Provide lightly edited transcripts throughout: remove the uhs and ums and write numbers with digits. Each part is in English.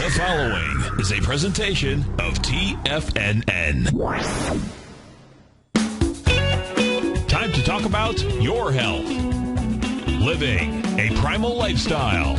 The following is a presentation of TFNN. Time to talk about your health. Living a primal lifestyle.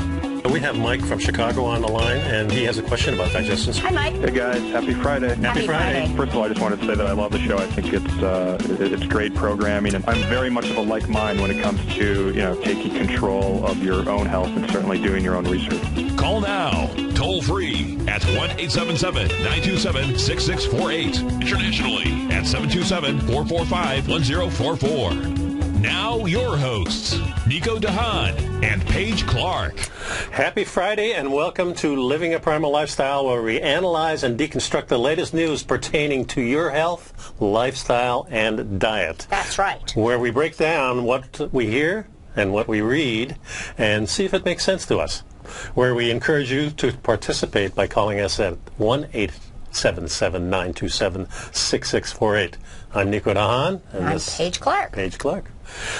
We have Mike from Chicago on the line, and he has a question about digestion. Hi, Mike. Hey, guys. Happy Friday. Happy Friday. First of all, I just wanted to say that I love the show. I think it's great programming, and I'm very much of a like mind when it comes to, taking control of your own health and certainly doing your own research. Call now, toll free at 1-877-927-6648. Internationally at 727-445-1044. Now your hosts, Nico Haan and Paige Clarke. Happy Friday and welcome to Living a Primal Lifestyle, where we analyze and deconstruct the latest news pertaining to your health, lifestyle, and diet. That's right. Where we break down what we hear and what we read and see if it makes sense to us. Where we encourage you to participate by calling us at 1-877-927-6648. I'm Nico Haan. And I'm Paige Clarke. Paige Clarke.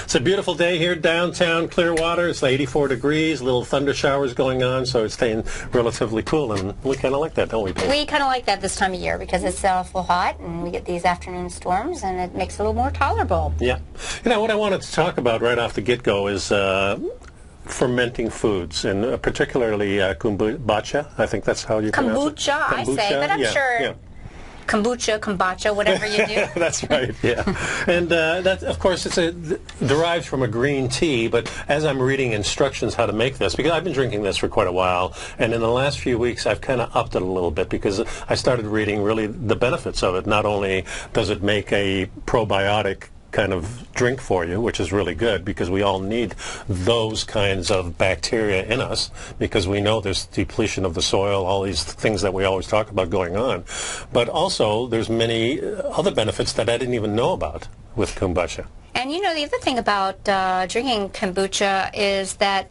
It's a beautiful day here downtown Clearwater. It's 84 degrees, little thunder showers going on, so it's staying relatively cool, and we kind of like that, don't we, Paige? We kind of like that this time of year because it's awful hot, and we get these afternoon storms, and it makes it a little more tolerable. Yeah. What I wanted to talk about right off the get-go is fermenting foods, and particularly kombucha. I think that's how you pronounce it. Kombucha, I say, but I'm sure... Yeah. Kombucha, whatever you do. That's right, yeah. And that, of course, derives from a green tea, but as I'm reading instructions how to make this, because I've been drinking this for quite a while, and in the last few weeks I've kind of upped it a little bit because I started reading really the benefits of it. Not only does it make a probiotic kind of drink for you, which is really good because we all need those kinds of bacteria in us because we know there's depletion of the soil, all these things that we always talk about going on. But also there's many other benefits that I didn't even know about with kombucha. And the other thing about drinking kombucha is that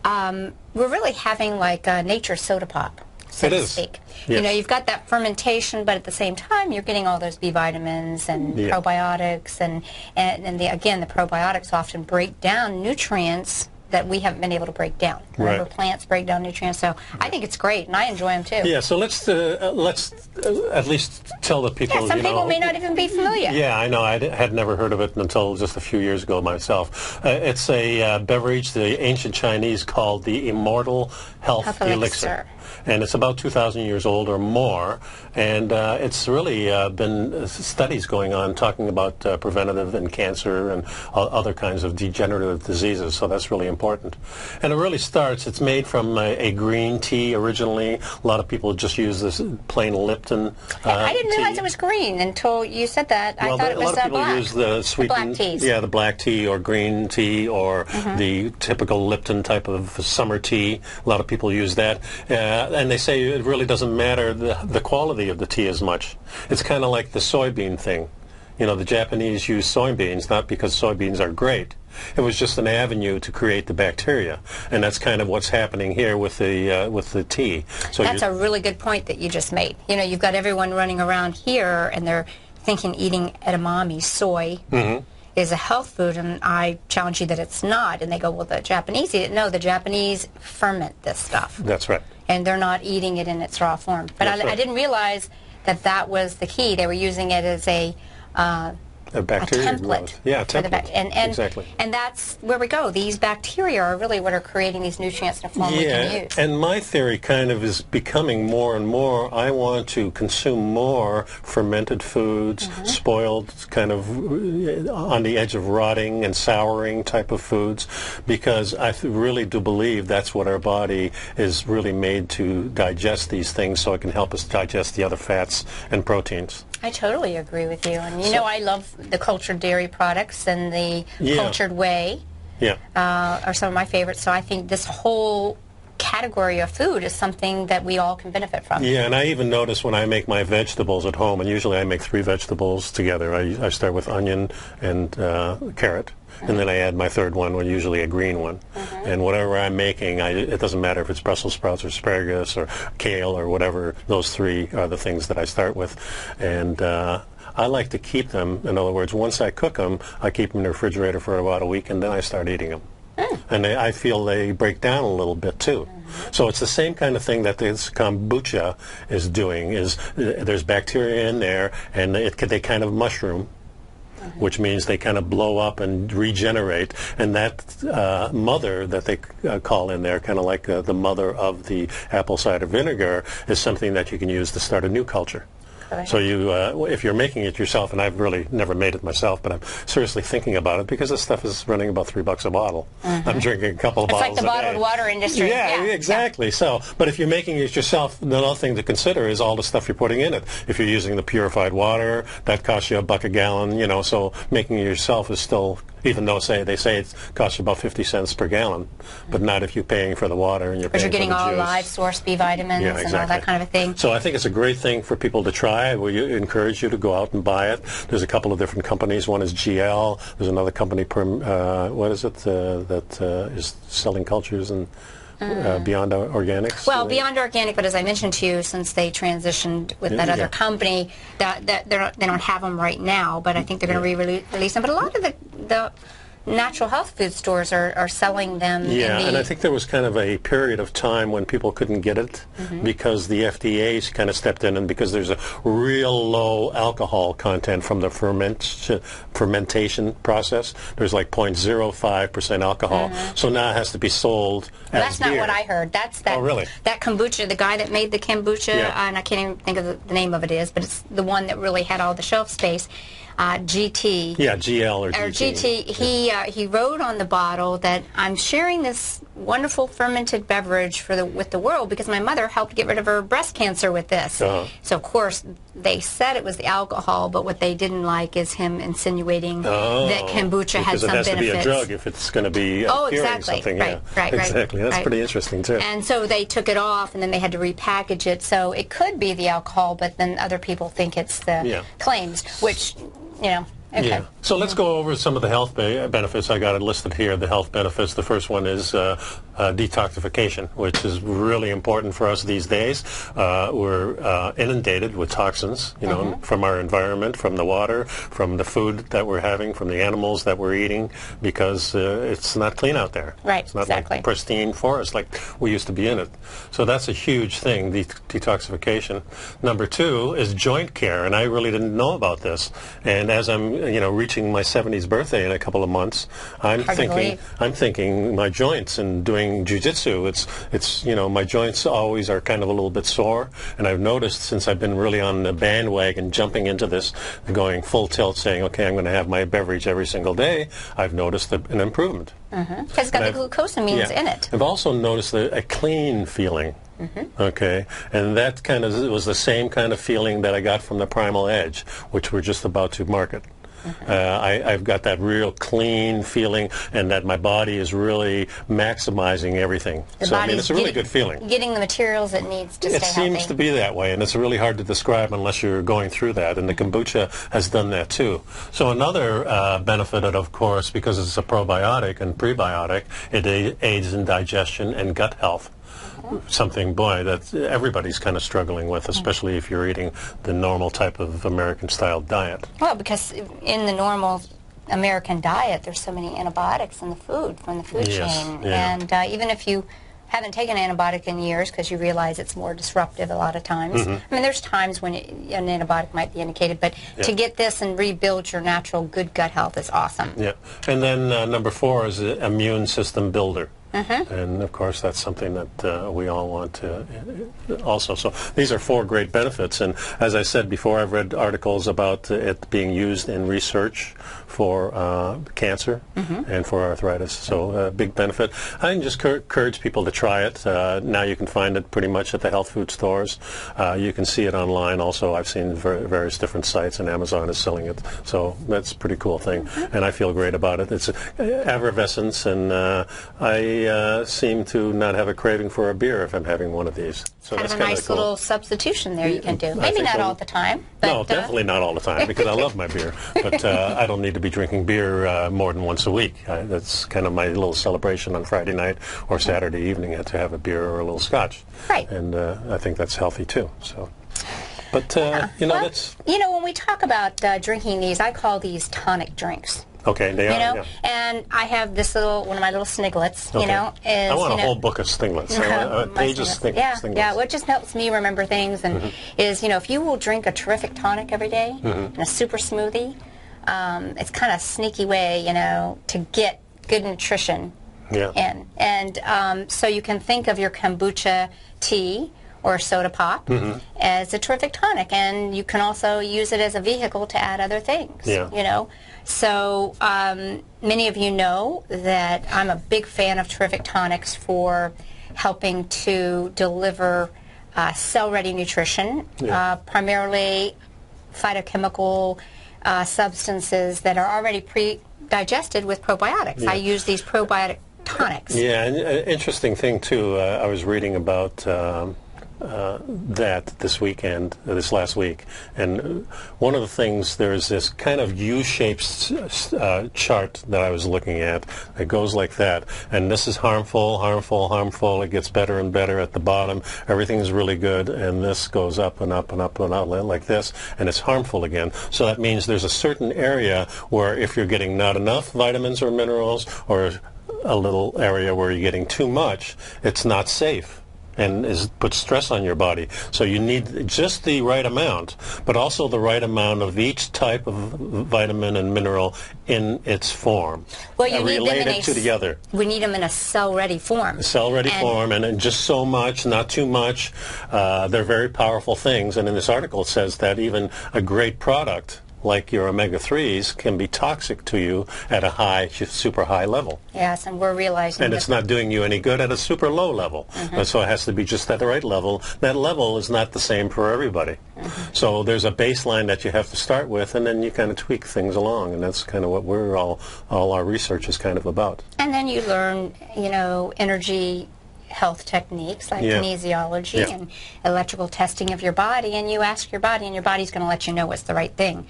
we're really having like a nature soda pop, so to speak. Yes. You've got that fermentation, but at the same time, you're getting all those B vitamins and probiotics, and again, the probiotics often break down nutrients that we haven't been able to break down. Remember, plants break down nutrients, so I think it's great, and I enjoy them too. Yeah, so let's at least tell the people. Yeah, some people may not even be familiar. Yeah, I know. I had never heard of it until just a few years ago myself. It's a beverage the ancient Chinese called the Immortal Health Elixir. And it's about 2,000 years old or more, and it's really been studies going on talking about preventative and cancer and other kinds of degenerative diseases, so that's really important. And it really it's made from a green tea originally. A lot of people just use this plain Lipton I didn't realize it was green until you said that. Well, I thought it was black. A lot of people use the sweetened, black teas. Yeah, the black tea or green tea or the typical Lipton type of summer tea. A lot of people use that. And they say it really doesn't matter the quality of the tea as much. It's kind of like the soybean thing. The Japanese use soybeans not because soybeans are great. It was just an avenue to create the bacteria, and that's kind of what's happening here with the tea. So that's a really good point that you just made. You've got everyone running around here, and they're thinking eating edamame, soy. Is a health food, and I challenge you that it's not. And they go, well, the Japanese eat it. No, the Japanese ferment this stuff. That's right. And they're not eating it in its raw form. But I didn't realize that was the key. They were using it as a bacteria template. Growth. Yeah, a template. Exactly. And that's where we go. These bacteria are really what are creating these nutrients in a form we can use. And my theory kind of is becoming more and more, I want to consume more fermented foods, spoiled, kind of on the edge of rotting and souring type of foods, because I really do believe that's what our body is really made to digest these things, so it can help us digest the other fats and proteins. I totally agree with you. And I love the cultured dairy products, and the cultured whey are some of my favorites. So I think this whole category of food is something that we all can benefit from. Yeah, and I even notice when I make my vegetables at home, and usually I make 3 vegetables together. I start with onion and carrot. And then I add my third one, usually a green one. And whatever I'm making, it doesn't matter if it's Brussels sprouts or asparagus or kale or whatever. Those 3 are the things that I start with. And I like to keep them. In other words, once I cook them, I keep them in the refrigerator for about a week, and then I start eating them. And I feel they break down a little bit too. So it's the same kind of thing that this kombucha is doing. Is there's bacteria in there, and they kind of mushroom, which means they kind of blow up and regenerate. And that mother that they call in there, kind of like the mother of the apple cider vinegar, is something that you can use to start a new culture. So if you're making it yourself, and I've really never made it myself, but I'm seriously thinking about it because this stuff is running about $3 a bottle. I'm drinking a couple of bottles a day. It's like the bottled water industry. Yeah, exactly. So, but if you're making it yourself, another thing to consider is all the stuff you're putting in it. If you're using the purified water, that costs you $1 a gallon. You know, so making it yourself is still, even though they say it costs you about 50 cents per gallon, but not if you're paying for the water and you're paying for the juice. But you're getting all live source B vitamins and all that kind of a thing. So I think it's a great thing for people to try. We encourage you to go out and buy it. There's a couple of different companies. One is GL. There's another company, what is it, that is selling cultures and Beyond Organics? Well, Beyond Organic, but as I mentioned to you, since they transitioned with that other company, that they don't have them right now, but I think they're going to re-release them. But a lot of the natural health food stores are selling them. Yeah, and I think there was kind of a period of time when people couldn't get it because the FDA kind of stepped in, and because there's a real low alcohol content from the fermentation process. There's like 0.05% alcohol. So now it has to be sold as That's beer. not what I heard. That's that. Oh, really? That kombucha, the guy that made the kombucha, and I can't even think of the name of it but it's the one that really had all the shelf space. GT. Yeah, GL or GT. He wrote on the bottle that I'm sharing this wonderful fermented beverage with the world because my mother helped get rid of her breast cancer with this. So of course they said it was the alcohol, but what they didn't like is him insinuating that kombucha had some benefits. Because it has to be a drug if it's going to be curing something. Right. Exactly. That's pretty interesting too. And so they took it off, and then they had to repackage it. So it could be the alcohol, but then other people think it's the claims, which, you know. Okay. Yeah. So let's go over some of the health benefits. I got it listed here, the health benefits. The first one is detoxification, which is really important for us these days. We're inundated with toxins, you know, from our environment, from the water, from the food that we're having, from the animals that we're eating, because it's not clean out there. Right, it's not like pristine forest like we used to be in it. So that's a huge thing, detoxification. Number two is joint care, and I really didn't know about this. And as I'm reaching my 70th birthday in a couple of months, I'm thinking my joints and doing jiu-jitsu. It's my joints always are kind of a little bit sore, and I've noticed since I've been really on the bandwagon, jumping into this, going full tilt, saying, okay, I'm going to have my beverage every single day, I've noticed an improvement. Because it's got the glucosamines in it. I've also noticed a clean feeling. Okay, and that kind of was the same kind of feeling that I got from the Primal Edge, which we're just about to market. I've got that real clean feeling, and that my body is really maximizing everything. So I mean, it's a really good feeling. Getting the materials it needs to stay healthy. It seems to be that way, and it's really hard to describe unless you're going through that. And the kombucha has done that too. So another benefit, of course, because it's a probiotic and prebiotic, it aids in digestion and gut health. Something, boy, that everybody's kind of struggling with, especially if you're eating the normal type of American-style diet. Well, because in the normal American diet, there's so many antibiotics in the food, from the food chain. And even if you haven't taken an antibiotic in years, because you realize it's more disruptive a lot of times. I mean, there's times when an antibiotic might be indicated, but to get this and rebuild your natural good gut health is awesome. Yeah. And then number 4 is the immune system builder. And of course that's something that we all want to also. So these are 4 great benefits, and as I said before, I've read articles about it being used in research for cancer and for arthritis, so a big benefit. I just encourage people to try it. Now you can find it pretty much at the health food stores. You can see it online also. I've seen various different sites, and Amazon is selling it, so that's a pretty cool thing, and I feel great about it. It's effervescence, and I seem to not have a craving for a beer if I'm having one of these. So kind that's of a nice cool little substitution there you can do. Maybe not all the time. But, no, definitely not all the time, because I love my beer. But I don't need to be drinking beer more than once a week. That's kind of my little celebration on Friday night or Saturday evening, to have a beer or a little scotch. Right. And I think that's healthy too. So. But, that's... when we talk about drinking these, I call these tonic drinks. Okay, they are. Yeah. And I have this one of my little sniglets. Okay. Is, I want a whole book of sniglets. Pages sniglets. Yeah. What just helps me remember things and is if you will drink a terrific tonic every day and a super smoothie, it's kind of a sneaky way to get good nutrition in. And so you can think of your kombucha tea or soda pop as a terrific tonic, and you can also use it as a vehicle to add other things. So many of you know that I'm a big fan of terrific tonics for helping to deliver cell-ready nutrition, primarily phytochemical substances that are already pre-digested with probiotics. I use these probiotic tonics. Yeah, and an interesting thing too, I was reading about that this last week, and one of the things, there's this kind of U-shaped chart that I was looking at that goes like that, and this is harmful, it gets better and better at the bottom, everything's really good, and this goes up and up and up and up like this, and it's harmful again. So that means there's a certain area where if you're getting not enough vitamins or minerals, or a little area where you're getting too much, it's not safe and puts stress on your body. So you need just the right amount, but also the right amount of each type of vitamin and mineral in its form. Well, you need them to the other. We need them in a cell-ready form. Cell-ready form, and just so much, not too much. They're very powerful things, and in this article it says that even a great product like your omega-3s can be toxic to you at a super high level. Yes, and we're realizing and it's not doing you any good at a super low level. So it has to be just at the right level. That level is not the same for everybody. So there's a baseline that you have to start with, and then you kind of tweak things along, and that's kind of what we're all our research is kind of about. And then you learn, energy health techniques like kinesiology and electrical testing of your body, and you ask your body, and your body's going to let you know what's the right thing.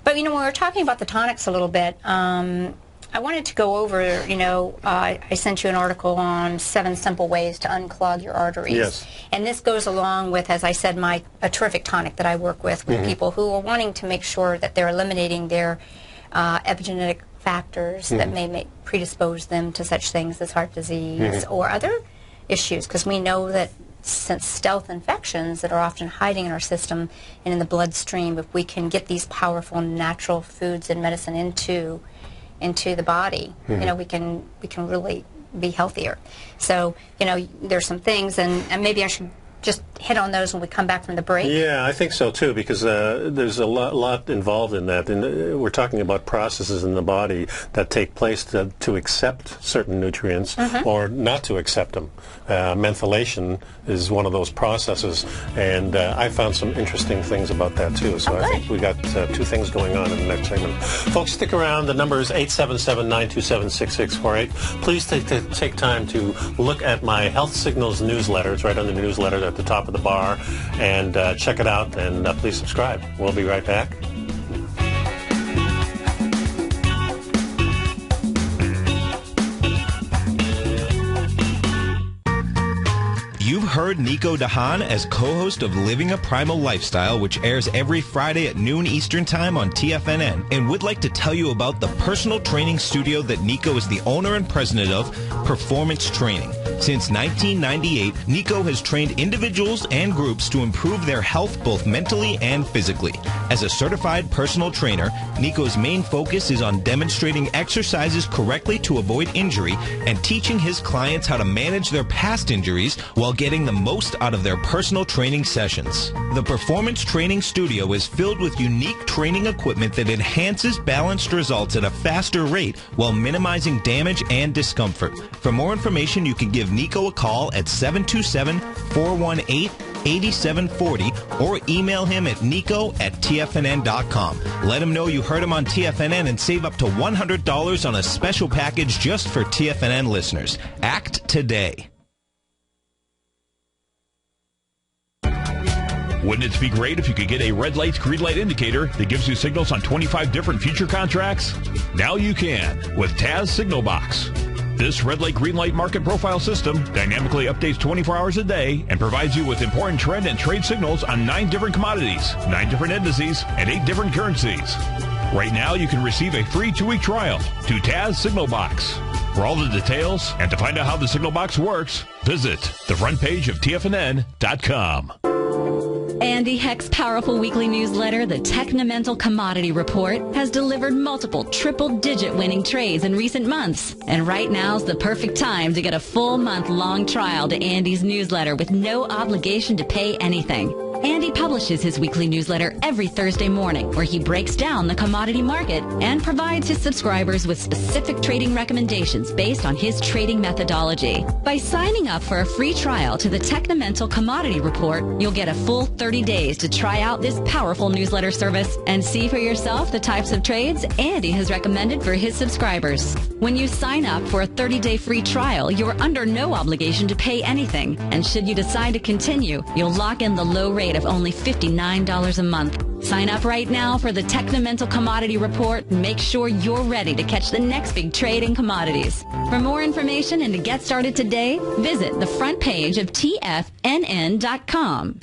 But when we were talking about the tonics a little bit, I wanted to go over, I sent you an article on 7 simple ways to unclog your arteries. Yes. And this goes along with, as I said, a terrific tonic that I work with people who are wanting to make sure that they're eliminating their epigenetic factors that may predispose them to such things as heart disease or other issues, because we know that since stealth infections that are often hiding in our system and in the bloodstream, if we can get these powerful natural foods and medicine into the body, we can really be healthier. So, there's some things, and maybe I should just hit on those when we come back from the break? Yeah, I think so too, because there's a lot involved in that. And we're talking about processes in the body that take place to accept certain nutrients or not to accept them. Methylation is one of those processes, and I found some interesting things about that too. So I think we got 2 things going on in the next segment. Folks, stick around. The number is 877-927-6648. Please take time to look at my Health Signals newsletter. It's right on the newsletter at the top of the bar, and check it out, and please subscribe. We'll be right back. You've heard Nico Haan as co-host of Living a Primal Lifestyle, which airs every Friday at noon Eastern Time on TFNN, and would like to tell you about the personal training studio that Nico is the owner and president of, Performance Training. Since 1998, Nico has trained individuals and groups to improve their health both mentally and physically. As a certified personal trainer, Nico's main focus is on demonstrating exercises correctly to avoid injury and teaching his clients how to manage their past injuries while getting the most out of their personal training sessions. The Performance Training Studio is filled with unique training equipment that enhances balanced results at a faster rate while minimizing damage and discomfort. For more information, you can give Nico a call at 727-418-8740 or email him at nico@tfnn.com. Let him know you heard him on TFNN and save up to $100 on a special package just for TFNN listeners. Act today. Wouldn't it be great if you could get a red light, green light indicator that gives you signals on 25 different future contracts? Now you can with Taz Signal Box. This red light, green light market profile system dynamically updates 24 hours a day and provides you with important trend and trade signals on 9 different commodities, 9 different indices, and 8 different currencies. Right now, you can receive a free 2-week trial to Taz Signal Box. For all the details and to find out how the Signal Box works, visit the front page of TFNN.com. Andy Heck's powerful weekly newsletter, the Technomental Commodity Report, has delivered multiple triple-digit winning trades in recent months. And right now's the perfect time to get a full month-long trial to Andy's newsletter with no obligation to pay anything. Andy publishes his weekly newsletter every Thursday morning, where he breaks down the commodity market and provides his subscribers with specific trading recommendations based on his trading methodology. By signing up for a free trial to the Technomental Commodity Report, you'll get a full 30 days to try out this powerful newsletter service and see for yourself the types of trades Andy has recommended for his subscribers. When you sign up for a 30-day free trial, you're under no obligation to pay anything. And should you decide to continue, you'll lock in the low rate of only $59 a month. Sign up right now for the Technomental Commodity Report and make sure you're ready to catch the next big trade in commodities. For more information and to get started today, visit the front page of TFNN.com.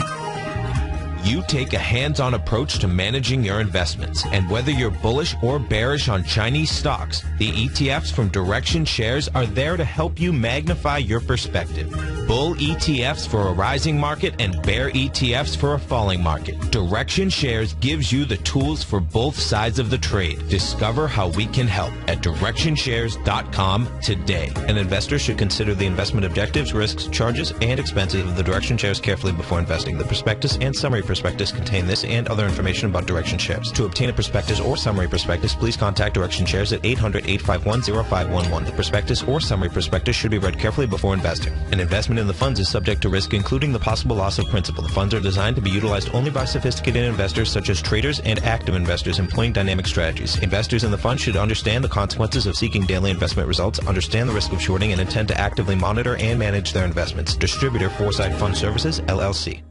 You take a hands-on approach to managing your investments, and whether you're bullish or bearish on Chinese stocks, the ETFs from Direction Shares are there to help you magnify your perspective. Bull ETFs for a rising market and bear ETFs for a falling market. Direction Shares gives you the tools for both sides of the trade. Discover how we can help at DirectionShares.com today. An investor should consider the investment objectives, risks, charges, and expenses of the Direction Shares carefully before investing. The prospectus and summary prospectus contain this and other information about Direction Shares. To obtain a prospectus or summary prospectus, please contact Direction Shares at 800-851-0511. The prospectus or summary prospectus should be read carefully before investing. An investment in the funds is subject to risk, including the possible loss of principal. The funds are designed to be utilized only by sophisticated investors such as traders and active investors employing dynamic strategies. Investors in the fund should understand the consequences of seeking daily investment results, understand the risk of shorting, and intend to actively monitor and manage their investments. Distributor Foresight Fund Services, LLC.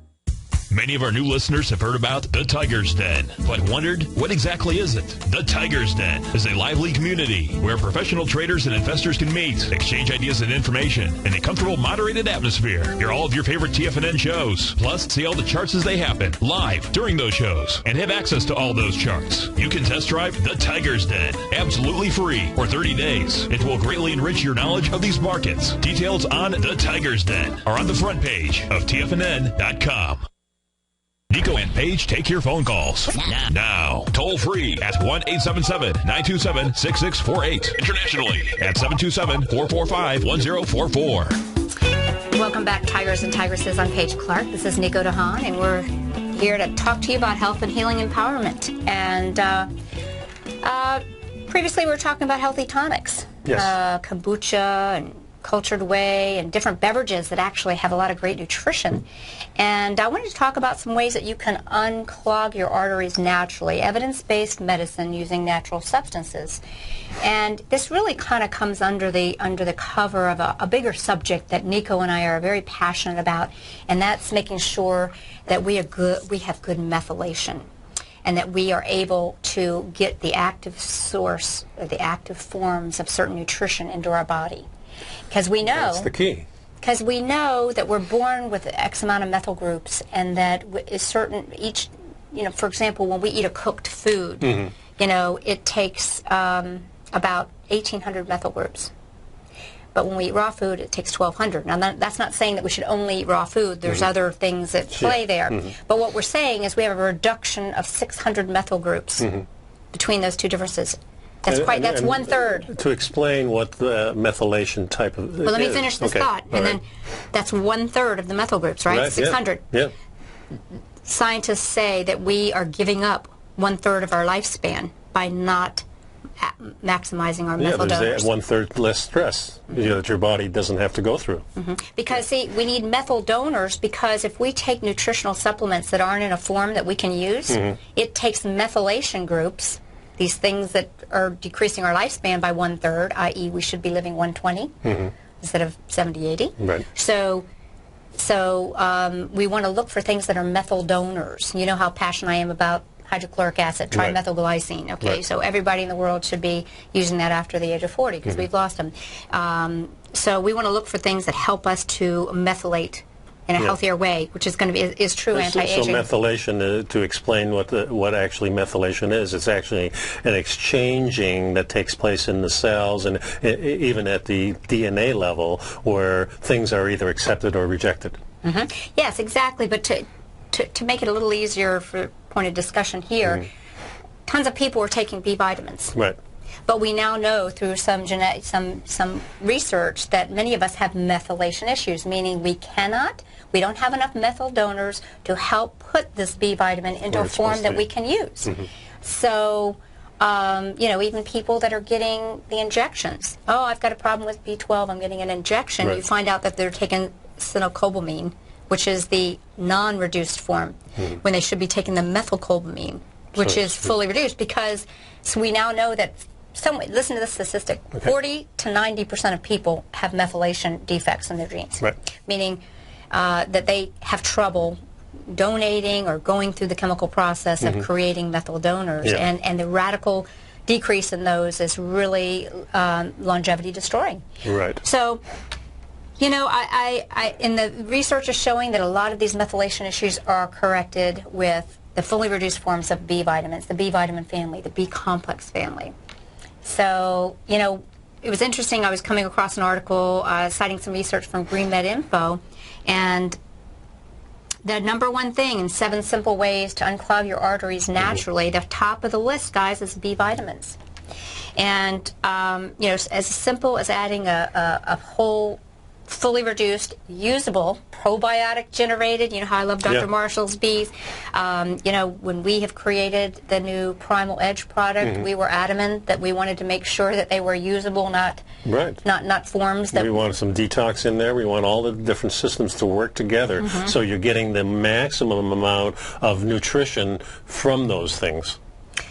Many of our new listeners have heard about the Tiger's Den, but wondered, what exactly is it? The Tiger's Den is a lively community where professional traders and investors can meet, exchange ideas and information in a comfortable, moderated atmosphere. Hear all of your favorite TFNN shows, plus see all the charts as they happen, live during those shows, and have access to all those charts. You can test drive the Tiger's Den, absolutely free, for 30 days. It will greatly enrich your knowledge of these markets. Details on the Tiger's Den are on the front page of TFNN.com. Nico and Paige take your phone calls now. Toll free at 1-877-927-6648. Internationally at 727-445-1044. Welcome back, Tigers and Tigresses. I'm Paige Clarke. This is Nico Haan, and we're here to talk to you about health and healing empowerment. And previously we were talking about healthy tonics. Yes. Kombucha and cultured whey and different beverages that actually have a lot of great nutrition. And I wanted to talk about some ways that you can unclog your arteries naturally, evidence-based medicine using natural substances. And this really kind of comes under the cover of a bigger subject that Nico and I are very passionate about, and that's making sure that we have good methylation, and that we are able to get the active source, or the active forms of certain nutrition into our body. Because we know that's the key. Because we know that we're born with X amount of methyl groups, and that is certain each, for example, when we eat a cooked food, it takes about 1,800 methyl groups. But when we eat raw food, it takes 1,200. Now, that's not saying that we should only eat raw food. There's other things that play there. But what we're saying is we have a reduction of 600 methyl groups between those two differences. That's 1/3. To explain what the methylation type of... Well, let me finish this thought. And then that's 1/3 of the methyl groups, right? 600. Yeah. Scientists say that we are giving up 1/3 of our lifespan by not maximizing our methyl donors. There's 1/3 less stress that your body doesn't have to go through. Because, see, we need methyl donors because if we take nutritional supplements that aren't in a form that we can use, it takes methylation groups, these things that are decreasing our lifespan by 1/3, i.e. we should be living 120 instead of 70, 80. Right. So we want to look for things that are methyl donors. You know how passionate I am about hydrochloric acid, trimethylglycine. Okay, so everybody in the world should be using that after the age of 40 because we've lost them. So we want to look for things that help us to methylate in a healthier way, which is going to be is true anti-aging. So methylation, to explain what actually methylation is, it's actually an exchanging that takes place in the cells and even at the DNA level where things are either accepted or rejected. Yes, exactly. But to make it a little easier for point of discussion here, tons of people were taking B vitamins. Right. But we now know through some research that many of us have methylation issues, meaning we don't have enough methyl donors to help put this B vitamin into a form that we can use. So, even people that are getting the injections. Oh, I've got a problem with B12, I'm getting an injection. Right. You find out that they're taking cyanocobalamin, which is the non-reduced form, when they should be taking the methylcobalamin, which is fully reduced, because we now know that listen to this statistic, 40 to 90% of people have methylation defects in their genes, meaning that they have trouble donating or going through the chemical process of creating methyl donors, and the radical decrease in those is really longevity destroying. Right. So, in the research is showing that a lot of these methylation issues are corrected with the fully reduced forms of B vitamins, the B vitamin family, the B complex family. So, it was interesting. I was coming across an article citing some research from GreenMed Info, and the number one thing in 7 simple ways to unclog your arteries naturally, the top of the list, guys, is B vitamins. And, as simple as adding a whole fully reduced, usable, probiotic generated. How I love Dr. Marshall's bees. When we have created the new Primal Edge product, we were adamant that we wanted to make sure that they were usable, not forms that... We want some detox in there. We want all the different systems to work together so you're getting the maximum amount of nutrition from those things.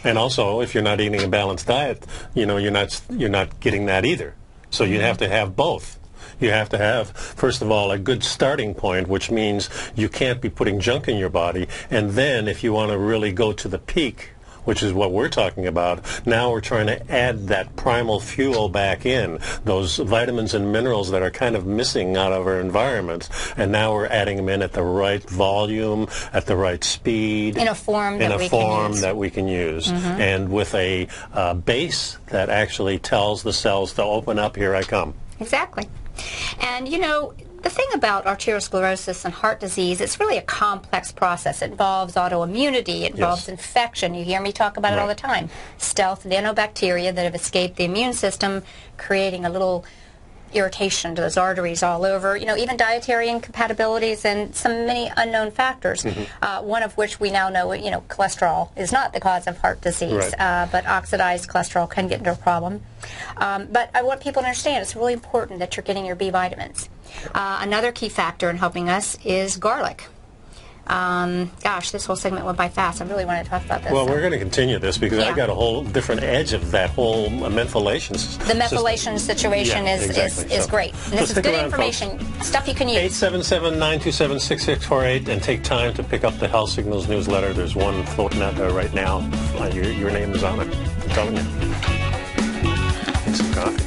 And also, if you're not eating a balanced diet, you're not getting that either. So you have to have both. You have to have, first of all, a good starting point, which means you can't be putting junk in your body. And then if you want to really go to the peak, which is what we're talking about, now we're trying to add that primal fuel back in, those vitamins and minerals that are kind of missing out of our environment. And now we're adding them in at the right volume, at the right speed. In a form that we can use. And with a base that actually tells the cells to open up, here I come. Exactly. And, the thing about arteriosclerosis and heart disease, it's really a complex process. It involves autoimmunity. It involves infection. You hear me talk about it all the time. Stealth nanobacteria that have escaped the immune system, creating a little irritation to those arteries all over. Even dietary incompatibilities and many unknown factors, one of which we now know, cholesterol is not the cause of heart disease, but oxidized cholesterol can get into a problem. But I want people to understand it's really important that you're getting your B vitamins. Another key factor in helping us is garlic. Gosh, this whole segment went by fast. I really want to talk about this. Well, we're going to continue this because I got a whole different edge of that whole methylation system. The methylation situation is great. And this is good information, stuff you can use. 877-927-6648, and take time to pick up the Health Signals newsletter. There's one floating out there right now. Your name is on it. I'm telling you. Need some coffee.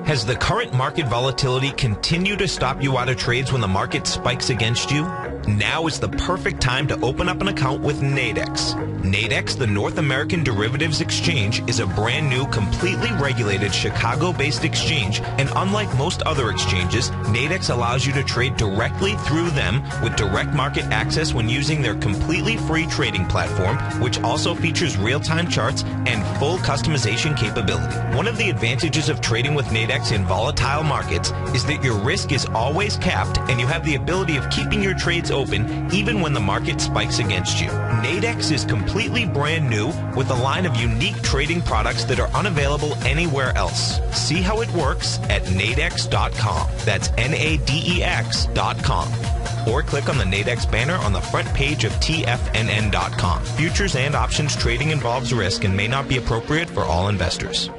Has the current market volatility continued to stop you out of trades when the market spikes against you? Now is the perfect time to open up an account with Nadex. Nadex, the North American Derivatives Exchange, is a brand new, completely regulated Chicago-based exchange, and unlike most other exchanges, Nadex allows you to trade directly through them with direct market access when using their completely free trading platform, which also features real-time charts and full customization capability. One of the advantages of trading with Nadex in volatile markets is that your risk is always capped and you have the ability of keeping your trades open even when the market spikes against you. Nadex is completely brand new with a line of unique trading products that are unavailable anywhere else. See how it works at nadex.com. That's NADEX.com. Or click on the Nadex banner on the front page of TFNN.com. Futures and options trading involves risk and may not be appropriate for all investors.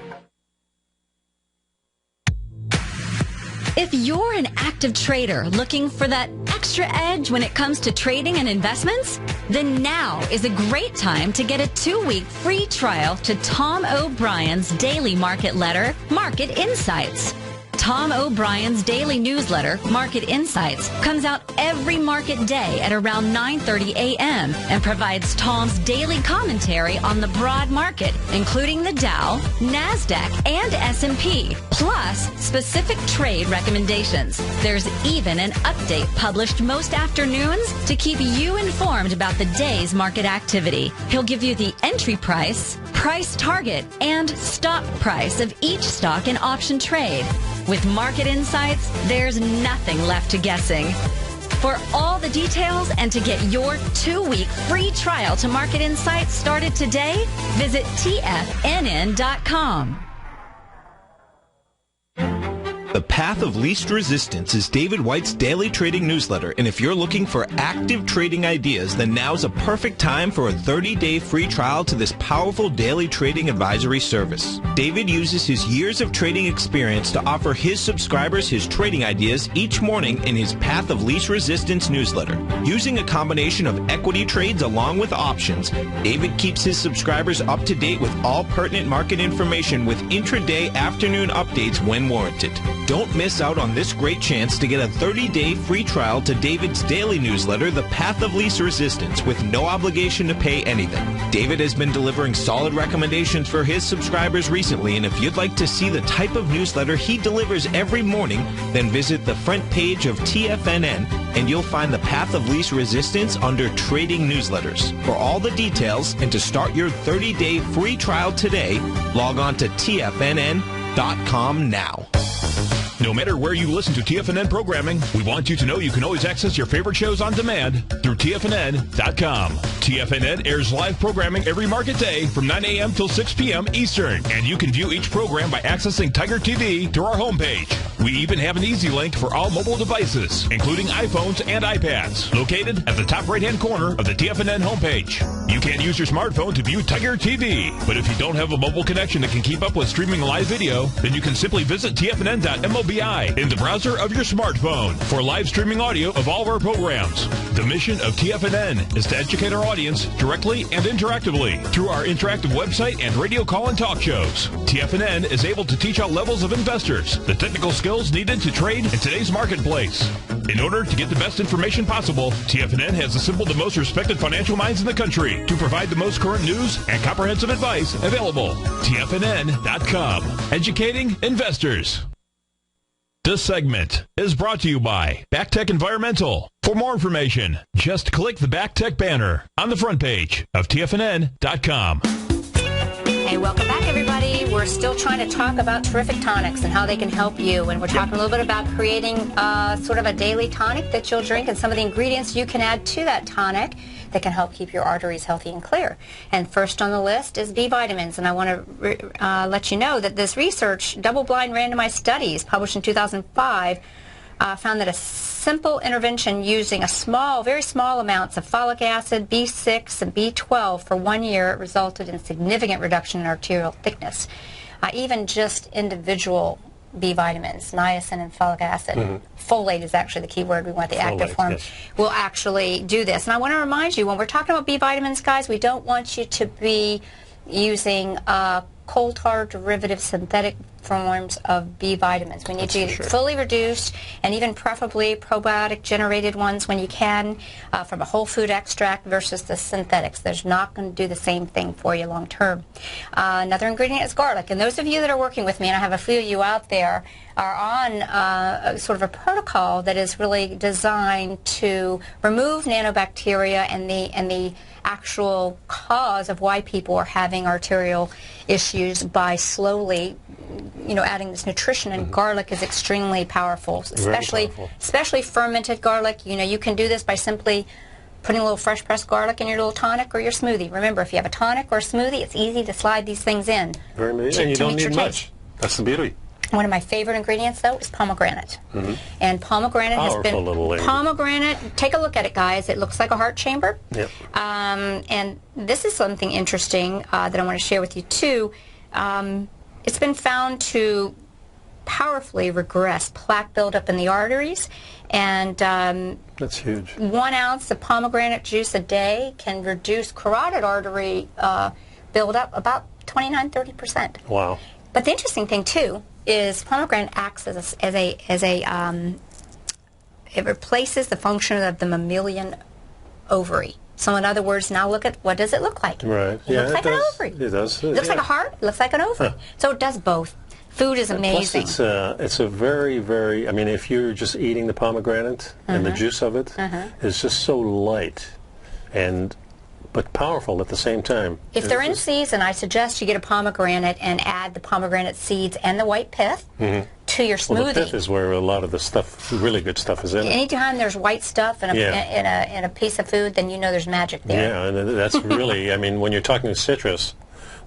If you're an active trader looking for that extra edge when it comes to trading and investments? Then now is a great time to get a 2-week free trial to Tom O'Brien's daily market letter, Market Insights. Tom O'Brien's daily newsletter, Market Insights, comes out every market day at around 9:30 a.m. and provides Tom's daily commentary on the broad market, including the Dow, NASDAQ, and S&P, plus specific trade recommendations. There's even an update published most afternoons to keep you informed about the day's market activity. He'll give you the entry price, price target, and stop price of each stock and option trade. With Market Insights, there's nothing left to guessing. For all the details and to get your 2-week free trial to Market Insights started today, visit TFNN.com. The Path of Least Resistance is David White's daily trading newsletter, and if you're looking for active trading ideas, then now's a perfect time for a 30-day free trial to this powerful daily trading advisory service. David uses his years of trading experience to offer his subscribers his trading ideas each morning in his Path of Least Resistance newsletter. Using a combination of equity trades along with options, David keeps his subscribers up to date with all pertinent market information with intraday afternoon updates when warranted. Don't miss out on this great chance to get a 30-day free trial to David's daily newsletter, The Path of Least Resistance, with no obligation to pay anything. David has been delivering solid recommendations for his subscribers recently, and if you'd like to see the type of newsletter he delivers every morning, then visit the front page of TFNN, and you'll find The Path of Least Resistance under Trading Newsletters. For all the details and to start your 30-day free trial today, log on to TFNN.com now. No matter where you listen to TFNN programming, we want you to know you can always access your favorite shows on demand through TFNN.com. TFNN airs live programming every market day from 9 a.m. till 6 p.m. Eastern, and you can view each program by accessing Tiger TV through our homepage. We even have an easy link for all mobile devices, including iPhones and iPads, located at the top right-hand corner of the TFNN homepage. You can use your smartphone to view Tiger TV, but if you don't have a mobile connection that can keep up with streaming live video, then you can simply visit TFNN.mobi in the browser of your smartphone for live streaming audio of all of our programs. The mission of TFNN is to educate our audience directly and interactively through our interactive website and radio call and talk shows. TFNN is able to teach all levels of investors the technical skills needed to trade in today's marketplace. In order to get the best information possible, TFNN has assembled the most respected financial minds in the country to provide the most current news and comprehensive advice available. TFNN.com. Educating investors. This segment is brought to you by BackTech Environmental. For more information, just click the BackTech banner on the front page of TFNN.com. Hey, welcome back, everybody. We're still trying to talk about terrific tonics and how they can help you. And we're talking a little bit about creating sort of a daily tonic that you'll drink and some of the ingredients you can add to that tonic that can help keep your arteries healthy and clear. And first on the list is B vitamins. And I want to let you know that this research, double-blind randomized studies published in 2005, found that a simple intervention using very small amounts of folic acid, B6, and B12 for 1 year resulted in significant reduction in arterial thickness. Even just individual B vitamins, niacin and folic acid. Folate is actually the key word. We want the active form. Yes. Will actually do this. And I want to remind you, when we're talking about B vitamins, guys, we don't want you to be using coal tar derivative synthetic forms of B vitamins. We need to fully reduced and even preferably probiotic generated ones when you can from a whole food extract versus the synthetics. There's not going to do the same thing for you long term. Another ingredient is garlic. And those of you that are working with me, and I have a few of you out there, are on sort of a protocol that is really designed to remove nanobacteria and the actual cause of why people are having arterial issues by slowly, adding this nutrition. And garlic is extremely powerful, especially fermented garlic. You can do this by simply putting a little fresh pressed garlic in your little tonic or your smoothie. Remember, if you have a tonic or a smoothie, it's easy to slide these things in. Very easy, and you don't need much. That's the beauty. One of my favorite ingredients, though, is pomegranate. And pomegranate has been... Pomegranate, take a look at it, guys. It looks like a heart chamber. Yep. And this is something interesting that I want to share with you, too. It's been found to powerfully regress plaque buildup in the arteries. And that's huge. 1 ounce of pomegranate juice a day can reduce carotid artery buildup about 29-30%. Wow. But the interesting thing too is pomegranate acts as a it replaces the function of the mammalian ovary. So in other words, now look at what does it look like? Right. It looks like an ovary. It does. It looks like a heart. It looks like an ovary. Huh. So it does both. Food is amazing. Plus, it's a very, very. I mean, if you're just eating the pomegranate and the juice of it, it's just so light, but powerful at the same time. If they're in season, I suggest you get a pomegranate and add the pomegranate seeds and the white pith to your smoothie. Well, the pith is where a lot of the stuff, really good stuff, is in it. Anytime there's white stuff in a piece of food, then you know there's magic there. Yeah, and that's really. I mean, when you're talking citrus,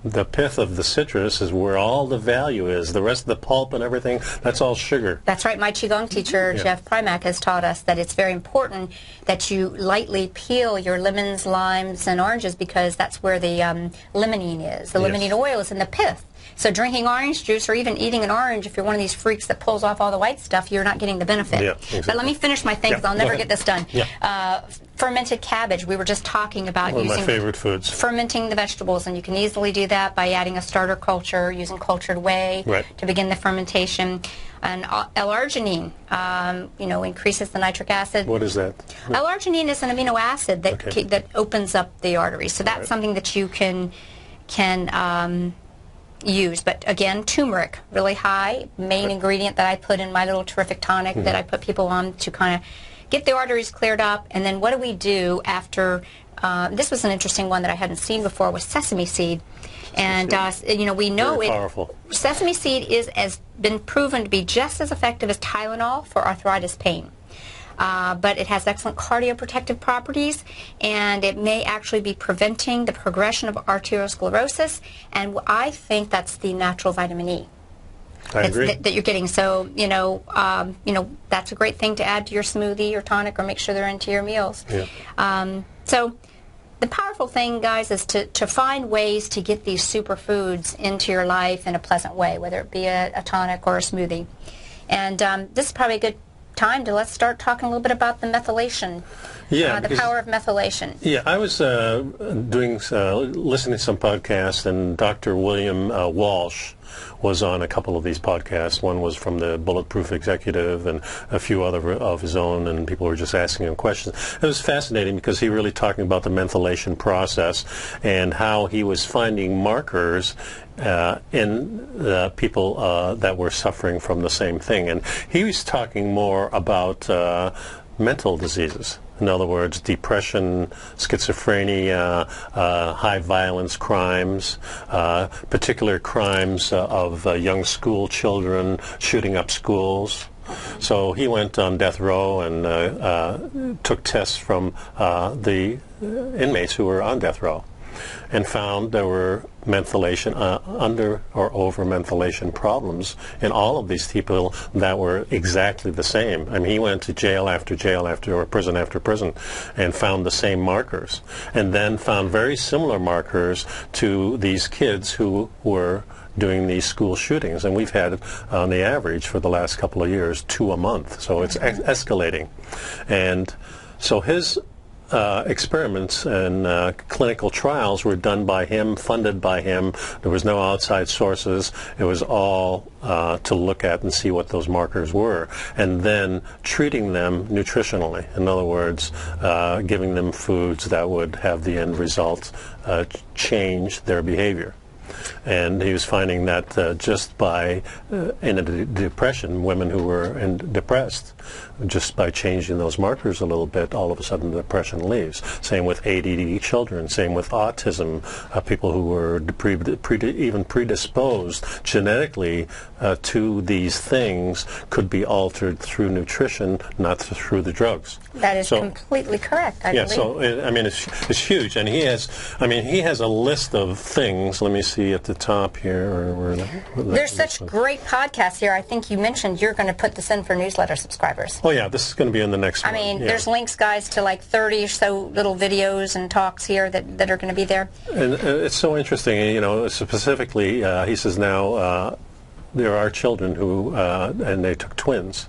the pith of the citrus is where all the value is. The rest of the pulp and everything, that's all sugar. That's right. My Qigong teacher, Jeff Primack, has taught us that it's very important that you lightly peel your lemons, limes, and oranges because that's where the limonene is. The limonene oil is in the pith. So drinking orange juice or even eating an orange, if you're one of these freaks that pulls off all the white stuff, you're not getting the benefit. Yeah, exactly. But let me finish my thing because I'll never get this done. Fermented cabbage. We were just talking about one using of my favorite foods. Fermenting the vegetables, and you can easily do that by adding a starter culture, using cultured whey to begin the fermentation. And L-arginine, increases the nitric acid. What is that? L-arginine is an amino acid that opens up the arteries. So that's something that you can use. But again, turmeric, really high, main ingredient that I put in my little terrific tonic that I put people on to kind of get the arteries cleared up. And then what do we do after, this was an interesting one that I hadn't seen before, was sesame seed. And, we know sesame seed has been proven to be just as effective as Tylenol for arthritis pain. But it has excellent cardioprotective properties, and it may actually be preventing the progression of arteriosclerosis, and I think that's the natural vitamin E. I agree. That you're getting. So, that's a great thing to add to your smoothie or tonic or make sure they're into your meals. Yeah. So the powerful thing, guys, is to find ways to get these superfoods into your life in a pleasant way, whether it be a tonic or a smoothie. And this is probably a good time to let's start talking a little bit about the methylation. The power of methylation. Yeah, I was listening to some podcasts, and Dr. William Walsh was on a couple of these podcasts. One was from the Bulletproof Executive and a few other of his own, and people were just asking him questions. It was fascinating because he really talking about the methylation process and how he was finding markers in the people that were suffering from the same thing. And he was talking more about mental diseases. In other words, depression, schizophrenia, high violence crimes, particular crimes of young school children shooting up schools. So he went on death row and took tests from the inmates who were on death row, and found there were methylation, under or over methylation problems in all of these people that were exactly the same. I mean, he went to jail after jail or prison after prison and found the same markers, and then found very similar markers to these kids who were doing these school shootings. And we've had, on the average, for the last couple of years, 2 a month. So it's escalating. And so his experiments and clinical trials were done by him, funded by him. There was no outside sources. It was all to look at and see what those markers were, and then treating them nutritionally. In other words, giving them foods that would have the end result change their behavior. And he was finding that just by, in a depression, women who were depressed, just by changing those markers a little bit, all of a sudden the depression leaves. Same with ADD children, same with autism, people who were even predisposed genetically to these things could be altered through nutrition, not through the drugs. That is completely correct, I believe. So, it's huge. And he has a list of things. Let me see at the top here. There's such great podcasts here. I think you mentioned you're going to put this in for newsletter subscribers. Oh, yeah, this is going to be in the next one. There's links, guys, to like 30 or so little videos and talks here that are going to be there. And it's so interesting, specifically, he says now there are children who, and they took twins,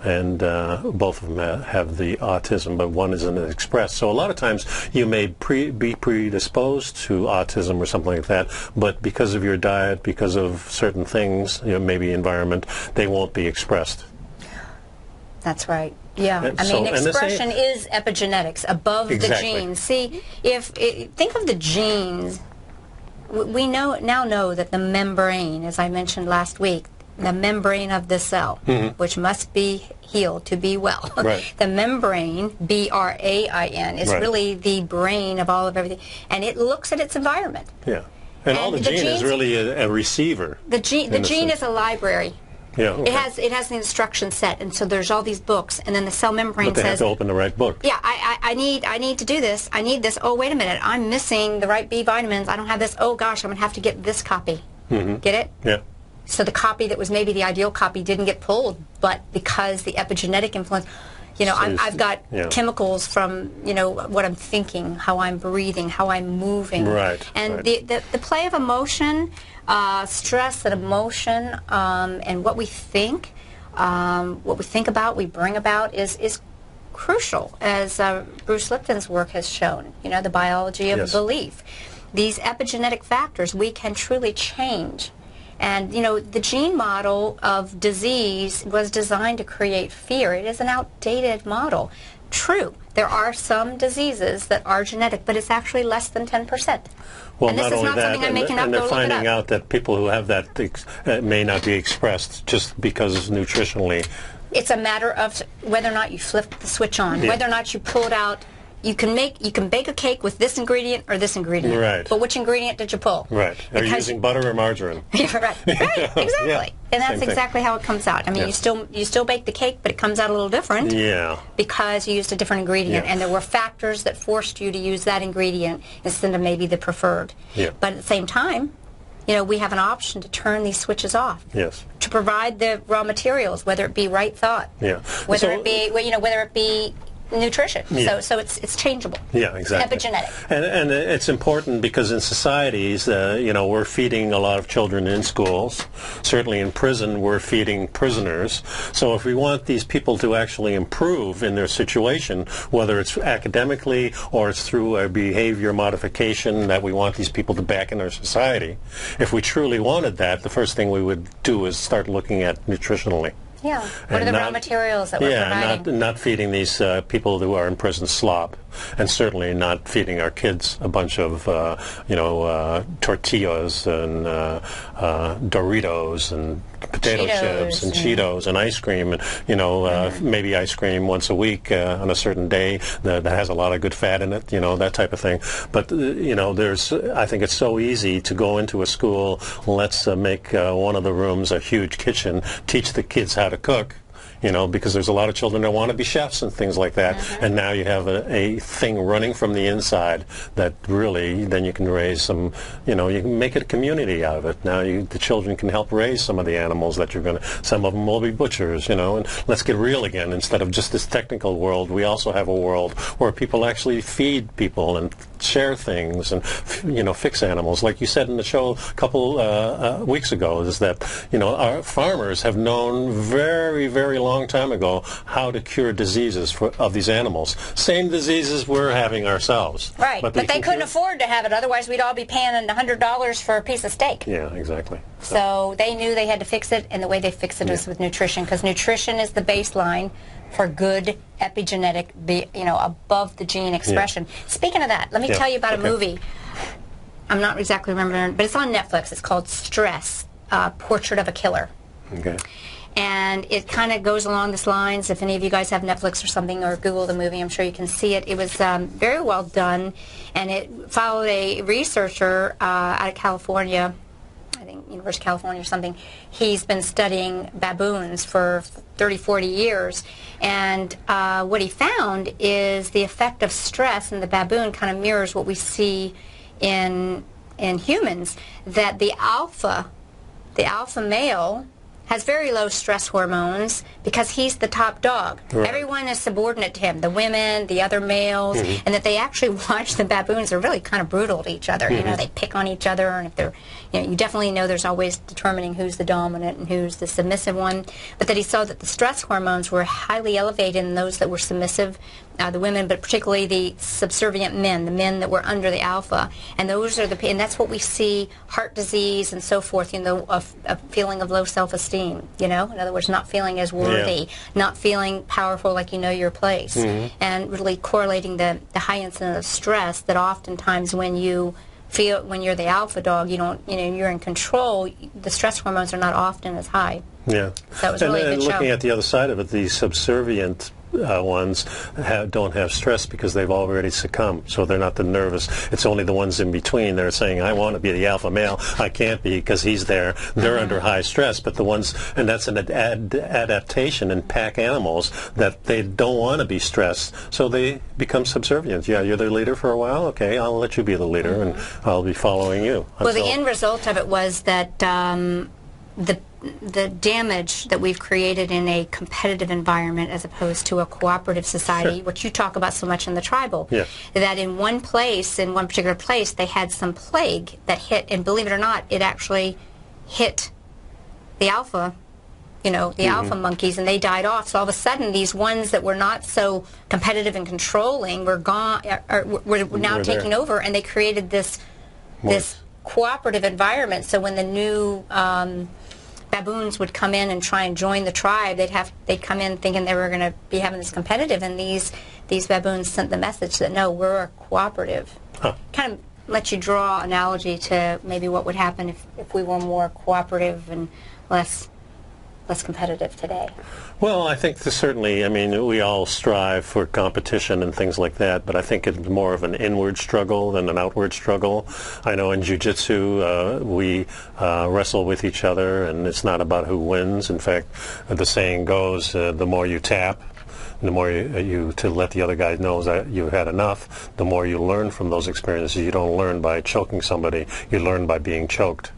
and both of them have the autism, but one isn't expressed. So a lot of times you may be predisposed to autism or something like that, but because of your diet, because of certain things, maybe environment, they won't be expressed. That's right. Yeah, And I so- mean, and this expression is epigenetics, above Exactly. the genes. See, think of the genes. We now know that the membrane, as I mentioned last week, the membrane of the cell, which must be healed to be well. Right. The membrane, B-R-A-I-N, is Right. really the brain of all of everything, and it looks at its environment. Yeah. And all the the gene is genes- really a receiver. The gene is a library. Yeah. Okay. It has the instruction set, and so there's all these books, and then the cell membrane But they have says, to open the right book. yeah, I need to do this. I need this. Oh, wait a minute. I'm missing the right B vitamins. I don't have this. Oh, gosh, I'm going to have to get this copy. Get it? Yeah. So the copy that was maybe the ideal copy didn't get pulled, but because the epigenetic influence, I've got chemicals from, what I'm thinking, how I'm breathing, how I'm moving. Right. And right. the play of emotion, stress and emotion, and what we think about, we bring about is crucial, as Bruce Lipton's work has shown, the biology of Yes. belief. These epigenetic factors we can truly change. And, the gene model of disease was designed to create fear. It is an outdated model. True, there are some diseases that are genetic, but it's actually less than 10%. Well, and this not is only not that, something I'm making up. and they're Go look it finding up. out that people who have that may not be expressed just because nutritionally. It's a matter of whether or not you flip the switch on, Yeah. whether or not you pull it out. You can bake a cake with this ingredient or this ingredient. Right. But which ingredient did you pull? Right. Are you Because using butter or margarine? Yeah, right, exactly. Yeah, And that's same thing. exactly how it comes out. I mean, Yeah. you still bake the cake, but it comes out a little different. Yeah. Because you used a different ingredient, Yeah. and there were factors that forced you to use that ingredient instead of maybe the preferred. Yeah. But at the same time, we have an option to turn these switches off. Yes. To provide the raw materials, whether it be right thought, Yeah. whether So- it be whether it be nutrition. Yeah. So it's changeable. Yeah, exactly. Epigenetic. And it's important because in societies, we're feeding a lot of children in schools. Certainly in prison, we're feeding prisoners. So if we want these people to actually improve in their situation, whether it's academically or it's through a behavior modification that we want these people to back in our society, if we truly wanted that, the first thing we would do is start looking at nutritionally. Yeah. What are the raw materials that we're providing? Not feeding these people who are in prison slop, and certainly not feeding our kids a bunch of, tortillas and Doritos and potato chips and Cheetos and ice cream, and maybe ice cream once a week on a certain day that has a lot of good fat in it, that type of thing. But I think it's so easy to go into a school. Let's make one of the rooms a huge kitchen. Teach the kids how to cook. Because there's a lot of children that want to be chefs and things like that. And now you have a thing running from the inside that really, then you can raise some, you can make it a community out of it. Now the children can help raise some of the animals that some of them will be butchers, and let's get real again. Instead of just this technical world, we also have a world where people actually feed people and share things and, fix animals. Like you said in the show a couple weeks ago, is that, our farmers have known very, very long time ago how to cure diseases of these animals. Same diseases we're having ourselves. Right, but they couldn't afford to have it. Otherwise, we'd all be paying $100 for a piece of steak. Yeah, exactly. So they knew they had to fix it, and the way they fixed it was with nutrition, because nutrition is the baseline for good epigenetic, above the gene expression. Yeah. Speaking of that, let me tell you about a movie. I'm not exactly remembering, but it's on Netflix. It's called Stress, Portrait of a Killer. Okay. And it kind of goes along this lines. If any of you guys have Netflix or something, or Google the movie, I'm sure you can see it. It was very well done, and it followed a researcher out of California, I think University of California or something. He's been studying baboons for 30, 40 years, and what he found is the effect of stress in the baboon kind of mirrors what we see in humans, that the alpha male has very low stress hormones because he's the top dog. Right. Everyone is subordinate to him, the women, the other males, and that they actually watch the baboons. They're really kind of brutal to each other. You know, they pick on each other, and if they're, you know, you definitely know there's always determining who's the dominant and who's the submissive one. But that he saw that the stress hormones were highly elevated in those that were submissive, the women, but particularly the subservient men, the men that were under the alpha. And those are the, and that's what we see, heart disease and so forth, you know, a feeling of low self-esteem, you know, in other words, not feeling as worthy, not feeling powerful like you know your place, and really correlating the high incidence of stress that oftentimes when you feel, when you're the alpha dog, you don't, you know, you're in control, the stress hormones are not often as high. Yeah. So it was really a good show. Looking at the other side of it, the subservient ones don't have stress because they've already succumbed, so they're not the nervous. It's only the ones in between. They're saying, I want to be the alpha male. I can't be because he's there. They're under high stress. But the ones, and that's an adaptation in pack animals, that they don't want to be stressed, so they become subservient. Yeah, you're the leader for a while? Okay, I'll let you be the leader, and I'll be following you. Well, the end result of it was that the damage that we've created in a competitive environment as opposed to a cooperative society, which you talk about so much in the tribal, that in one place, in one particular place, they had some plague that hit, and believe it or not, it actually hit the alpha, you know, the alpha monkeys, and they died off. So all of a sudden, these ones that were not so competitive and controlling were gone, were now taking over, and they created this cooperative environment. So when the new baboons would come in and try and join the tribe, they'd come in thinking they were going to be having this competitive, and these baboons sent the message that no, we're a cooperative. Kind of let you draw analogy to maybe what would happen if we were more cooperative and less competitive today. Well, I think certainly, I mean, we all strive for competition and things like that, but I think it's more of an inward struggle than an outward struggle. I know in jiu-jitsu we wrestle with each other, and it's not about who wins. In fact, the saying goes, the more you tap, the more you to let the other guy know that you've had enough, the more you learn from those experiences. You don't learn by choking somebody, you learn by being choked.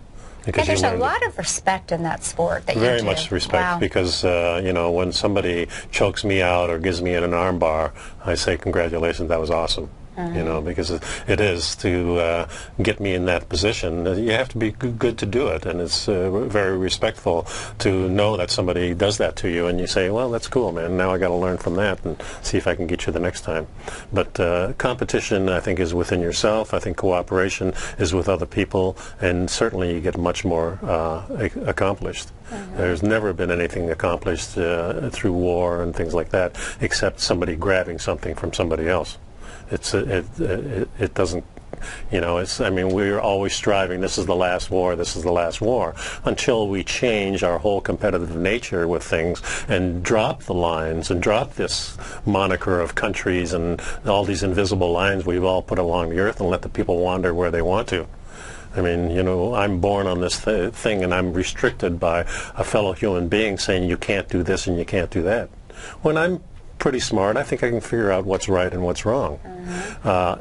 Because there's a lot of respect in that sport that you do. Very much respect, because you know, when somebody chokes me out or gives me an arm bar, I say, congratulations, that was awesome. You know, because it is to get me in that position. You have to be good to do it, and it's very respectful to know that somebody does that to you, and you say, well, that's cool, man. Now I got to learn from that and see if I can get you the next time. But competition, I think, is within yourself. I think cooperation is with other people, and certainly you get much more accomplished. There's never been anything accomplished through war and things like that, except somebody grabbing something from somebody else. It doesn't, you know, I mean, we're always striving, this is the last war, this is the last war, until we change our whole competitive nature with things and drop the lines and drop this moniker of countries and all these invisible lines we've all put along the earth, and let the people wander where they want to. I mean, you know, I'm born on this thing, and I'm restricted by a fellow human being saying you can't do this and you can't do that. When I'm pretty smart, I think I can figure out what's right and what's wrong,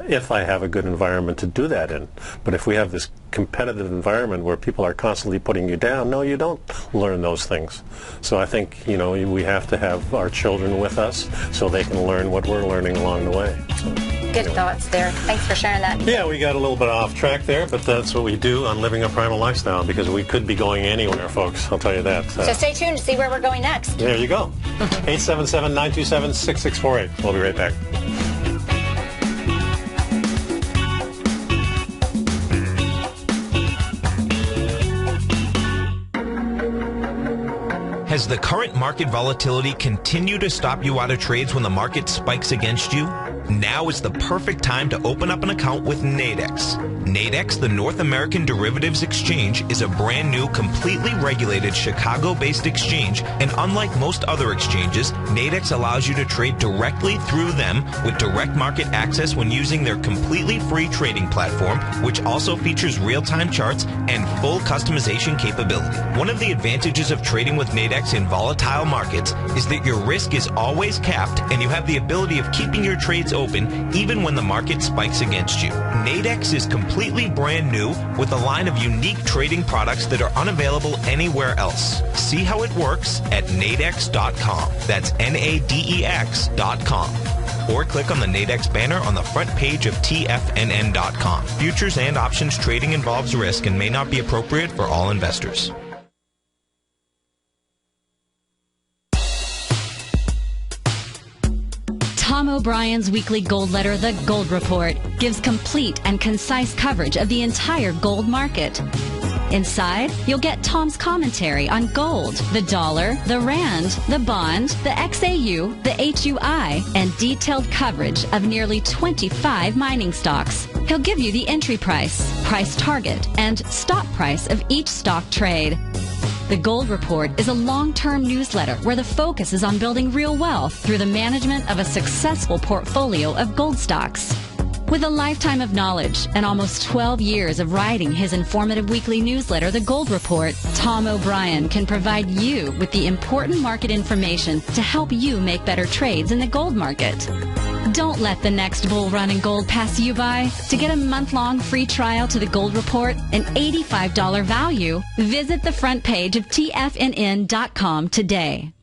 if I have a good environment to do that in. But if we have this competitive environment where people are constantly putting you down, no, you don't learn those things. So I think, you know, we have to have our children with us so they can learn what we're learning along the way. So, good thoughts there. Thanks for sharing that. Yeah, we got a little bit off track there, but that's what we do on Living a Primal Lifestyle, because we could be going anywhere, folks. I'll tell you that. So stay tuned to see where we're going next. There you go. 877-927-6648. We'll be right back. Has the current market volatility continued to stop you out of trades when the market spikes against you? Now is the perfect time to open up an account with Nadex. Nadex, the North American Derivatives Exchange, is a brand new, completely regulated Chicago-based exchange, and unlike most other exchanges, Nadex allows you to trade directly through them with direct market access when using their completely free trading platform, which also features real-time charts and full customization capability. One of the advantages of trading with Nadex in volatile markets is that your risk is always capped, and you have the ability of keeping your trades open even when the market spikes against you. Nadex is completely completely brand new with a line of unique trading products that are unavailable anywhere else. See how it works at nadex.com. That's NADEX.com. Or click on the Nadex banner on the front page of TFNN.com. Futures and options trading involves risk and may not be appropriate for all investors. Tom O'Brien's weekly gold letter, The Gold Report, gives complete and concise coverage of the entire gold market. Inside, you'll get Tom's commentary on gold, the dollar, the rand, the bond, the XAU, the HUI, and detailed coverage of nearly 25 mining stocks. He'll give you the entry price, price target, and stop price of each stock trade. The Gold Report is a long-term newsletter where the focus is on building real wealth through the management of a successful portfolio of gold stocks. With a lifetime of knowledge and almost 12 years of writing his informative weekly newsletter, The Gold Report, Tom O'Brien can provide you with the important market information to help you make better trades in the gold market. Don't let the next bull run in gold pass you by. To get a month-long free trial to The Gold Report, an $85 value, visit the front page of TFNN.com today.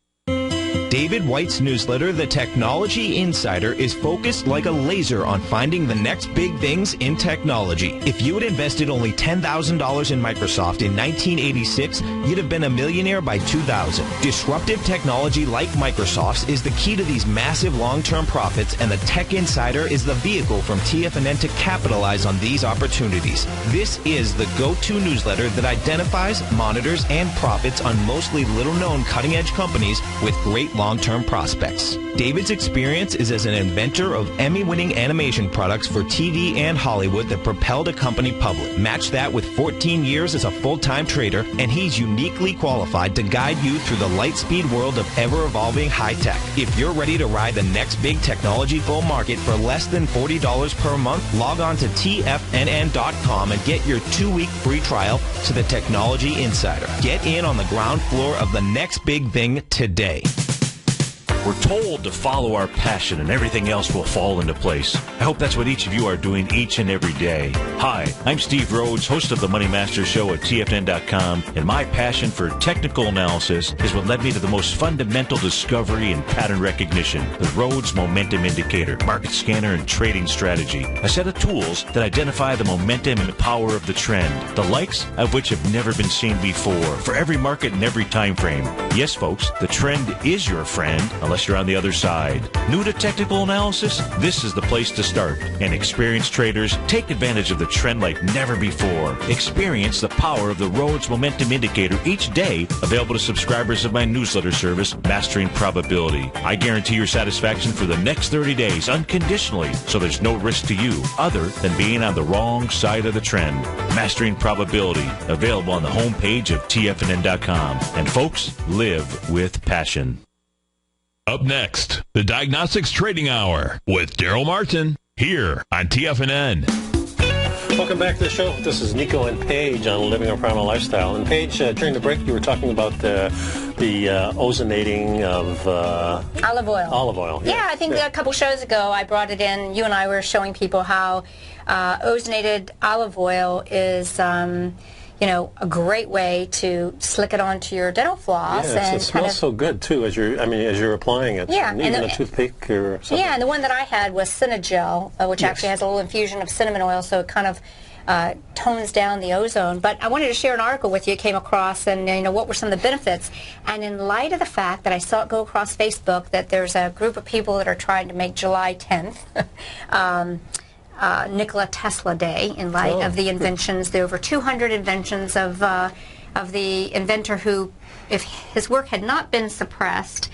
David White's newsletter, The Technology Insider, is focused like a laser on finding the next big things in technology. If you had invested only $10,000 in Microsoft in 1986, you'd have been a millionaire by 2000. Disruptive technology like Microsoft's is the key to these massive long-term profits, and the Tech Insider is the vehicle from TFNN to capitalize on these opportunities. This is the go-to newsletter that identifies, monitors, and profits on mostly little-known cutting-edge companies with great long-term prospects. David's experience is as an inventor of Emmy-winning animation products for TV and Hollywood that propelled a company public. Match that with 14 years as a full-time trader, and he's uniquely qualified to guide you through the light-speed world of ever-evolving high-tech. If you're ready to ride the next big technology bull market for less than $40 per month, log on to TFNN.com and get your 2-week free trial to the Technology Insider. Get in on the ground floor of the next big thing today. We're told to follow our passion and everything else will fall into place. I hope that's what each of you are doing each and every day. Hi, I'm Steve Rhodes, host of the Money Master Show at TFNN.com, and my passion for technical analysis is what led me to the most fundamental discovery in pattern recognition, the Rhodes Momentum Indicator, market scanner, and trading strategy. A set of tools that identify the momentum and power of the trend, the likes of which have never been seen before, for every market and every time frame. Yes, folks, the trend is your friend, unless you're on the other side. New to technical analysis? This is the place to start. And experienced traders, take advantage of the trend like never before. Experience the power of the Rhodes Momentum Indicator each day, available to subscribers of my newsletter service, Mastering Probability. I guarantee your satisfaction for the next 30 days unconditionally, so there's no risk to you other than being on the wrong side of the trend. Mastering Probability, available on the homepage of TFNN.com. And folks, live with passion. Up next, the Diagnostics Trading Hour with Daryl Martin, here on TFNN. Welcome back to the show. This is Nico and Paige on Living a Primal Lifestyle. And Paige, during the break, you were talking about the ozonating of olive oil. Olive oil. Yeah, I think a couple shows ago I brought it in. You and I were showing people how ozonated olive oil is a great way to slick it onto your dental floss. Yeah, and it smells so good too as you're applying it. Yeah, even a toothpick or something. Yeah, and the one that I had was Cinegel, which actually has a little infusion of cinnamon oil, so it kind of tones down the ozone. But I wanted to share an article with you. It came across, and what were some of the benefits. And in light of the fact that I saw it go across Facebook that there's a group of people that are trying to make July 10th. Nikola Tesla Day, in light of the inventions, the over 200 inventions of the inventor who, if his work had not been suppressed,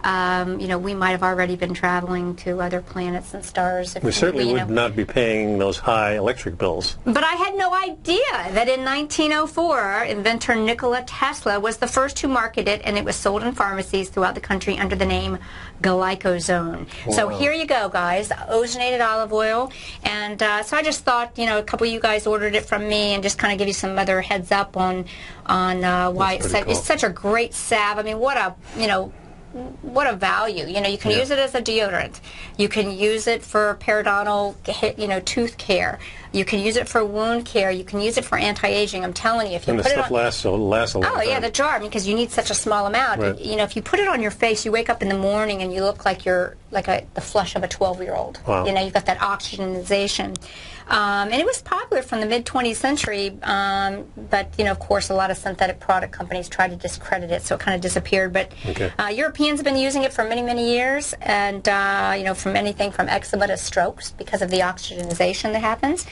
we might have already been traveling to other planets and stars. We certainly would not be paying those high electric bills. But I had no idea that in 1904, inventor Nikola Tesla was the first to market it, and it was sold in pharmacies throughout the country under the name Glycozone. Wow. So here you go, guys, ozonated olive oil. And so I just thought, a couple of you guys ordered it from me, and just kind of give you some other heads up on why it's such a great salve. I mean, what a, what a value. You know, you can use it as a deodorant. You can use it for periodontal, tooth care. You can use it for wound care. You can use it for anti-aging. I'm telling you, if you put it on... And the stuff lasts a long time. Oh, yeah, the jar, because you need such a small amount. Right. You know, if you put it on your face, you wake up in the morning and you look like you're like the flush of a 12-year-old. Wow. You know, you've got that oxygenization. And it was popular from the mid-20th century, but, you know, of course, a lot of synthetic product companies tried to discredit it, so it kind of disappeared. But Europeans have been using it for many, many years, and, you know, from anything from eczema to strokes because of the oxygenization that happens.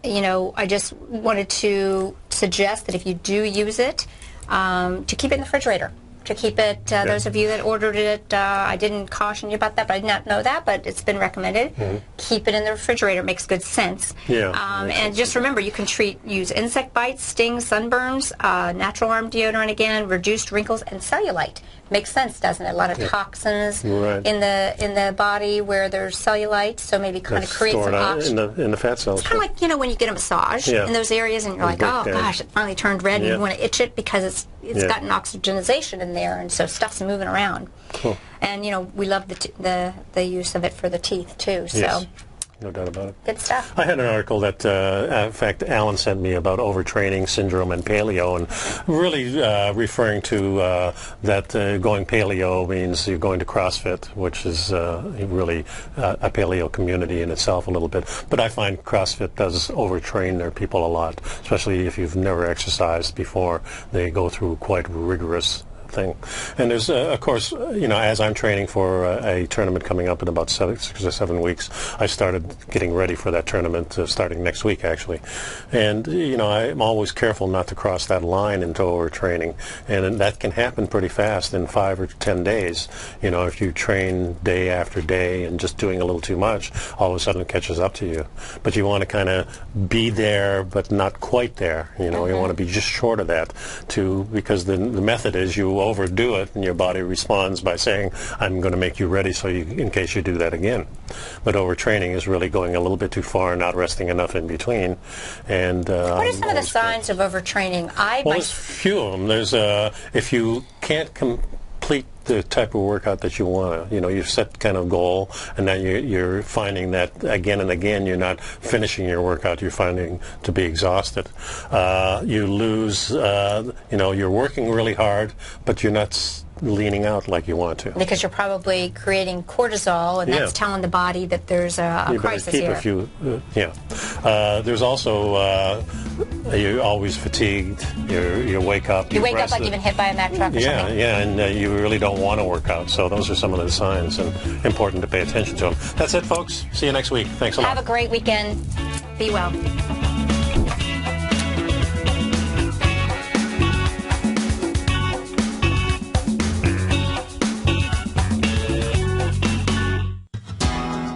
You know, I just wanted to suggest that if you do use it, to keep it in the refrigerator. To keep it, those of you that ordered it, I didn't caution you about that, but I did not know that, but it's been recommended. Keep it in the refrigerator. It makes good sense. And just remember, you can use insect bites, stings, sunburns, natural arm deodorant again, reduced wrinkles, and cellulite. Makes sense, doesn't it? A lot of toxins in the body where there's cellulite, so maybe kind of create some oxygen in the fat cells. It's kind of like, you know, when you get a massage in those areas and you're like, oh gosh, it finally turned red, and you want to itch it because it's got an oxygenization in there, and so stuff's moving around. Cool. And you know, we love the use of it for the teeth too. So. Yes. No doubt about it. Good stuff. I had an article that, in fact, Alan sent me about overtraining syndrome and paleo, and really referring to that going paleo means you're going to CrossFit, which is really a paleo community in itself a little bit. But I find CrossFit does overtrain their people a lot, especially if you've never exercised before. They go through quite rigorous thing. And there's, of course, you know, as I'm training for a tournament coming up in about 6 or 7 weeks, I started getting ready for that tournament starting next week, actually. And, you know, I'm always careful not to cross that line into overtraining. And that can happen pretty fast in 5 or 10 days. You know, if you train day after day and just doing a little too much, all of a sudden it catches up to you. But you want to kind of be there, but not quite there. You know, you want to be just short of that, because the method is you overdo it and your body responds by saying, I'm going to make you ready so in case you do that again. But overtraining is really going a little bit too far, not resting enough in between. And what are some of the signs of overtraining? There's a few of them. There's if you can't complete the type of workout that you want to. You know, you've set kind of goal, and then you're finding that again and again you're not finishing your workout. You're finding to be exhausted. You lose, you know, you're working really hard, but you're not leaning out like you want to. Because you're probably creating cortisol, and that's telling the body that there's a crisis here. There's also, you're always fatigued. You wake up. You wake up like you've been hit by a Mack truck or something. And you really don't want to work out. So those are some of the signs, and important to pay attention to them. That's it, folks. See you next week. Thanks a lot. Have a great weekend. Be well.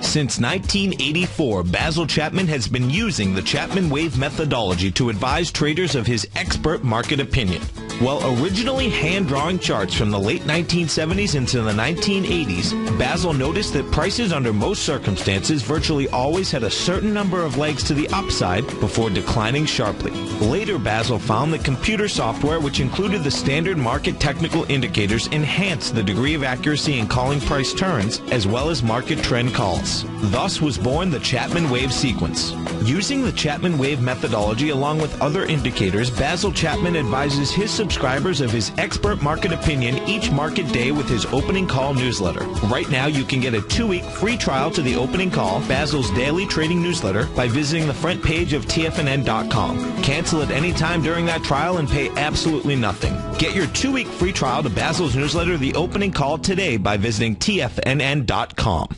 Since 1984, Basil Chapman has been using the Chapman Wave methodology to advise traders of his expert market opinion. While originally hand-drawing charts from the late 1970s into the 1980s, Basil noticed that prices under most circumstances virtually always had a certain number of legs to the upside before declining sharply. Later, Basil found that computer software, which included the standard market technical indicators, enhanced the degree of accuracy in calling price turns, as well as market trend calls. Thus was born the Chapman Wave sequence. Using the Chapman Wave methodology along with other indicators, Basil Chapman advises his subscribers of his expert market opinion each market day with his opening call newsletter. Right now, you can get a 2-week free trial to the opening call, Basil's daily trading newsletter, by visiting the front page of TFNN.com. Cancel at any time during that trial and pay absolutely nothing. Get your 2-week free trial to Basil's newsletter, The Opening Call, today by visiting TFNN.com.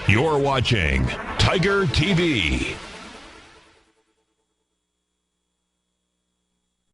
You're watching Tiger TV.